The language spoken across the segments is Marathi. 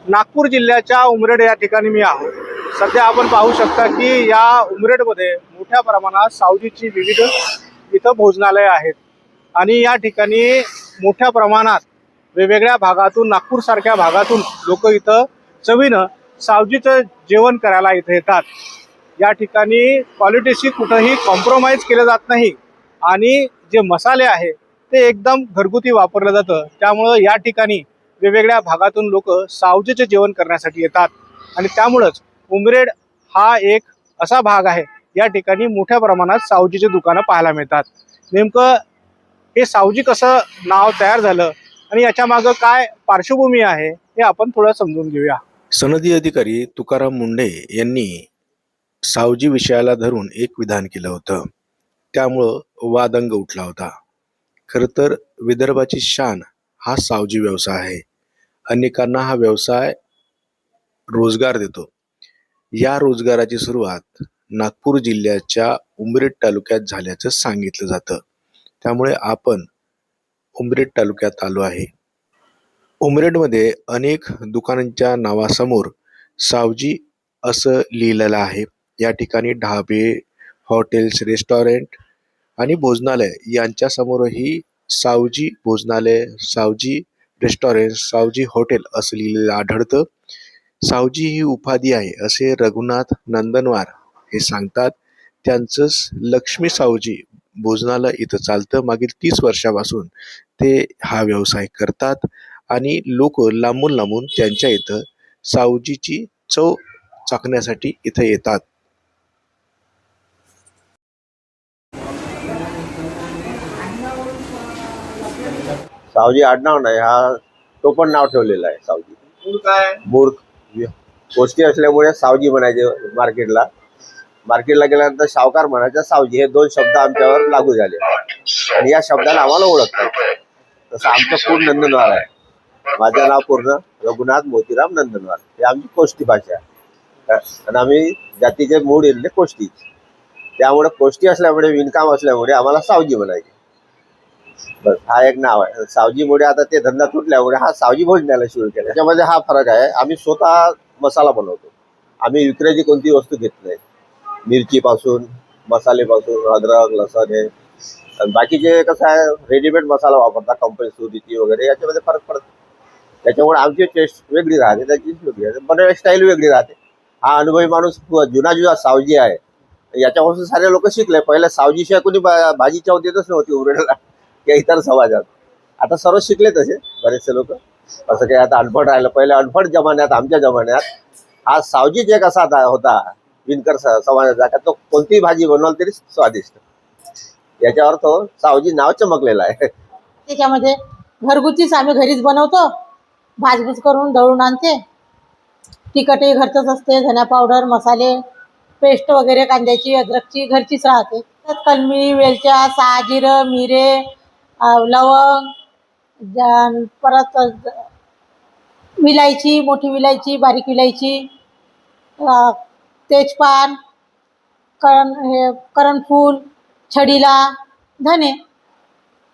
नागपूर जिल्ह्याच्या उमरेड या ठिकाणी मी आहोत। सध्या आपण पाहू शकता की या उमरेडमध्ये मोठ्या प्रमाणात सावजीची विविध इथं भोजनालय आहेत आणि या ठिकाणी मोठ्या प्रमाणात वेगवेगळ्या भागातून नागपूरसारख्या भागातून लोक इथं चवीनं सावजीचं जेवण करायला इथे येतात। या ठिकाणी क्वालिटीशी कुठेही कॉम्प्रोमाइज केलं जात नाही आणि जे मसाले आहे ते एकदम घरगुती वापरलं जातं। त्यामुळे या ठिकाणी वेगवेगळ्या भागातून लोक सावजीचे जेवण करण्यासाठी येतात आणि त्यामुळेच उमरेड हा एक असा भाग आहे या ठिकाणी मोठ्या प्रमाणात सावजीचे दुकानं पाहायला मिळतात। नेमकं हे सावजी कसं नाव तयार झालं आणि याच्या मागे काय पार्श्वभूमी आहे हे आपण थोडं समजून घेऊया। सनदी अधिकारी तुकाराम मुंढे यांनी सावजी विषयाला धरून एक विधान केलं होतं, त्यामुळं वादंग उठला होता। खरं तर विदर्भाची शान हा सावजी व्यवसाय आहे। अनेकांना हा व्यवसाय रोजगार देतो। या रोजगाराची सुरुवात नागपूर जिल्ह्याच्या उमरेड तालुक्यात झाल्याचं सांगितलं जातं। त्यामुळे आपण उमरेड तालुक्यात आलो आहे। उमरेडमध्ये अनेक दुकानांच्या नावासमोर सावजी असं लिहिलेलं आहे। या ठिकाणी ढाबे, हॉटेल्स, रेस्टॉरंट आणि भोजनालय यांच्या समोरही सावजी भोजनालय, सावजी रेस्टॉरंट, सावजी हॉटेल असं लिहिलेलं आढळतं। सावजी ही उपाधी आहे असे रघुनाथ नंदनवार हे सांगतात। त्यांचंच लक्ष्मी सावजी भोजनालय इथं चालतं। मागील 30 वर्षापासून ते हा व्यवसाय करतात आणि लोक लांबून लांबून त्यांच्या इथं सावजीची चव चाखण्यासाठी इथं येतात। सावजी आडनाव नाही, हा तो पण नाव ठेवलेला आहे सावजी। मूर्ख गोष्टी असल्यामुळे सावजी म्हणायचे। मार्केटला गेल्यानंतर सावकार म्हणायचा सावजी, हे दोन शब्द आमच्यावर लागू झाले आणि या शब्दाला आम्हाला ओळखतात। तसं आमचं पूर्ण नंदनवार आहे। माझं नाव पूर्ण रघुनाथ मोतीराम नंदनवार, हे आमची कोष्टी भाषा आहे आणि आम्ही जातीचे मूळ इथले कोष्टी, त्यामुळे कोष्टी असल्यामुळे विणकाम असल्यामुळे आम्हाला सावजी म्हणायचे। बस हा एक नाव आहे। सावजीमुळे आता ते धंदा तुटल्यामुळे हा सावजी भोजनालय सुरू केला। त्याच्यामध्ये हा फरक आहे, आम्ही स्वतः मसाला बनवतो। आम्ही विक्रीची कोणती वस्तू घेत नाही। मिरचीपासून, मसालेपासून, अद्रक, लसण हे, आणि बाकीचे कसं आहे रेडीमेड मसाला वापरतात, कंपनी सुरीची वगैरे, याच्यामध्ये फरक पडतो। त्याच्यामुळे आमची टेस्ट वेगळी राहते, त्याची वेगळी राहते, बनवायची स्टाईल वेगळी राहते। हा अनुभवी माणूस जुना सावजी आहे, याच्यापासून सारे लोक शिकले। पहिले सावजीशिवाय कोणी भाजी चव देतच नव्हती उमरेडला किंवा इतर समाजात। आता सर्व शिकले तसे बरेचसे लोक, असं काही आता अनफड राहिलं। पहिले अनफड जमान्यात, आमच्या जमान्यात हा सावजीच एक असा होता विणकर समाजाचा का तो कोणतीही भाजी बनवाल तरी स्वादिष्ट, याच्यावर तो सावजी नाव चमकलेला आहे। त्याच्यामध्ये घरगुतीच आम्ही घरीच बनवतो, भाजभूज करून दळून आणते। तिखटही घरचंच असते, धना पावडर, मसाले, पेस्ट वगैरे कांद्याची, अद्रकची घरचीच राहते। कलमी, वेलच्या, जिरं, मिरे, लवंग, परत विलायची, मोठी विलायची, बारीक विलायची, तेजपान, करणफूल, छडीला, धने,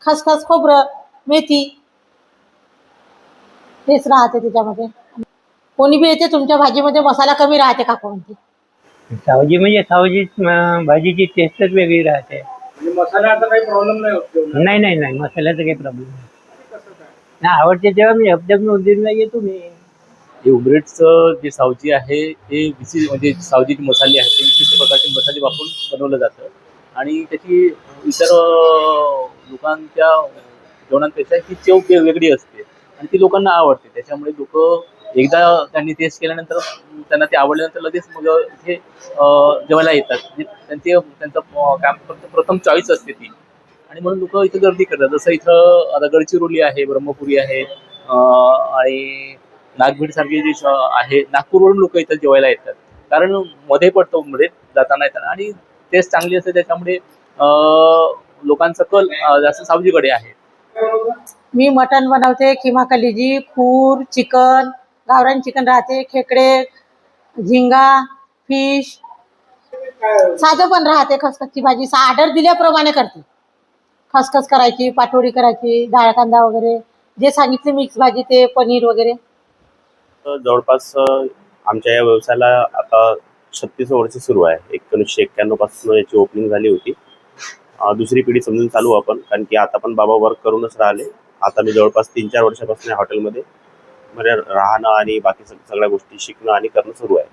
खसखस, खोबरं, मेथी, हेच राहते त्याच्यामध्ये। कोणी बी येते, तुमच्या भाजीमध्ये मसाला कमी राहते का कोणती? सावजी म्हणजे सावजी भाजीची टेस्टच वेगळी राहते। मसाल्याचा काही प्रॉब्लेम नाही होत? नाही, मसाल्याचा काही प्रॉब्लेम नाही। आवडते तेव्हा मी हप्त्यातून उद्दिन येतो मी। हे उमरेडचं जे सावजी आहे हे विशेष म्हणजे सावजीचे मसाले आहेत ते विशिष्ट प्रकारचे मसाले वापरून बनवलं जातं आणि त्याची इतर लोकांच्या जेवणांपेक्षा ही चव वेगळी असते आणि ती लोकांना आवडते। त्याच्यामुळे लोक एकदा त्यांनी टेस्ट केल्यानंतर त्यांना ते आवडल्यानंतर लगेच मग इथे जेवायला येतात। म्हणजे त्यांचं काय प्रथम चॉईस असते ती आणि म्हणून लोक इथं गर्दी करतात। जसं इथं आता गडचिरोली आहे, ब्रह्मपुरी आहे आणि नागभीड सारखे जे आहे, नागपूरवरून लोक इथं जेवायला येतात कारण मध्ये पडतो उमरेड जाताना येताना आणि टेस्ट चांगली असते। त्याच्यामुळे लोकांचा कल जास्त सावजीकडे आहे। मी मटण बनवते, खिमा कलेजी, खूर, चिकन, गावरान चिकन राहते, खेकडे, झिंगा, फिश, साधं पण राहते। खसखसची भाजी ऑर्डर दिल्याप्रमाणे करते। खसखस करायची, पाटोडी करायची, डाळ कांदा वगैरे जे सांगितले, मिक्स भाजी, ते पनीर वगैरे तर जवळपास आमच्या या व्यवसायाला आता 36 वर्ष सुरू आहे. 1991 पासून याची ओपनिंग झाली होती. दुसरी पिढी समजून चालू आपण, कारण की आता पण बाबा वर्क करूनच राहिले. आता मी जवळपास 3-4 वर्षापासून या हॉटेलमध्ये म्हणजे राहणं आणि बाकी सगळ्या गोष्टी शिकणं आणि करणं सुरू आहे.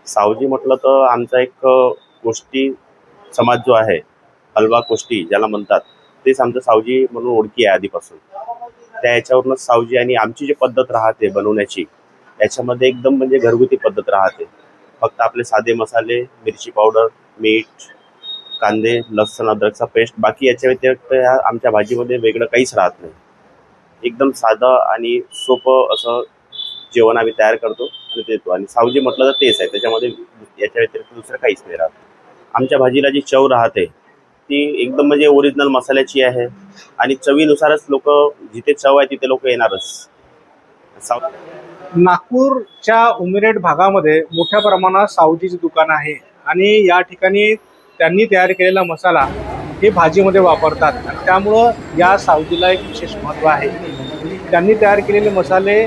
सावजी म्हटलं तर आमचा एक कोष्टी समाज जो आहे, हलवा कोष्टी ज्याला म्हणतात, तेच आमचं सावजी म्हणून ओळखी आहे आधीपासून. त्या याच्यावरूनच सावजी आणि आमची जी पद्धत राहते बनवण्याची, याच्यामध्ये एकदम म्हणजे घरगुती पद्धत राहते. फक्त आपले साधे मसाले, मिरची पावडर, मीठ, कांदे, लसूण, अद्रकचा पेस्ट, बाकी याच्या व्यतिरिक्त ह्या आमच्या भाजीमध्ये वेगळं काहीच राहत नाही. एकदम साधं आणि सोपं असं जेवण आम्ही तयार करतो आणि देतो. आणि सावजी म्हटलं तर तेच आहे, त्याच्यामध्ये याच्या व्यतिरिक्त दुसरं काहीच नाही राहत. आमच्या भाजीला जी चव राहते ती एकदम म्हणजे ओरिजिनल मसाल्याची आहे आणि चवीनुसारच लोक, जिथे चव आहे तिथे लोक येणारच. नागपूरच्या उमरेड भागामध्ये मोठ्या प्रमाणात सावजीची दुकान आहे आणि या ठिकाणी त्यांनी तयार केलेला मसाला हे भाजीमध्ये वापरतात आणि त्यामुळं या सावजीला एक विशेष महत्त्व आहे. त्यांनी तयार केलेले मसाले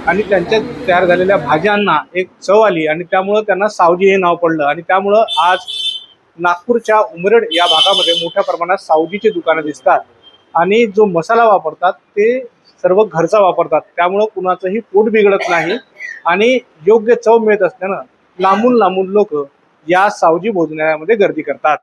आणि त्यांच्या तयार झालेल्या भाज्यांना एक चव आली आणि त्यामुळं त्यांना सावजी हे नाव पडलं आणि त्यामुळं आज नागपूरच्या उमरेड या भागामध्ये मोठ्या प्रमाणात सावजीची दुकानं दिसतात आणि जो मसाला वापरतात ते सर्व घरचा वापरतात. त्यामुळं कुणाचंही पोट बिघडत नाही आणि योग्य चव मिळत असल्यानं लांबून लांबून लोक या सावजी भोजनालयामध्ये गर्दी करतात.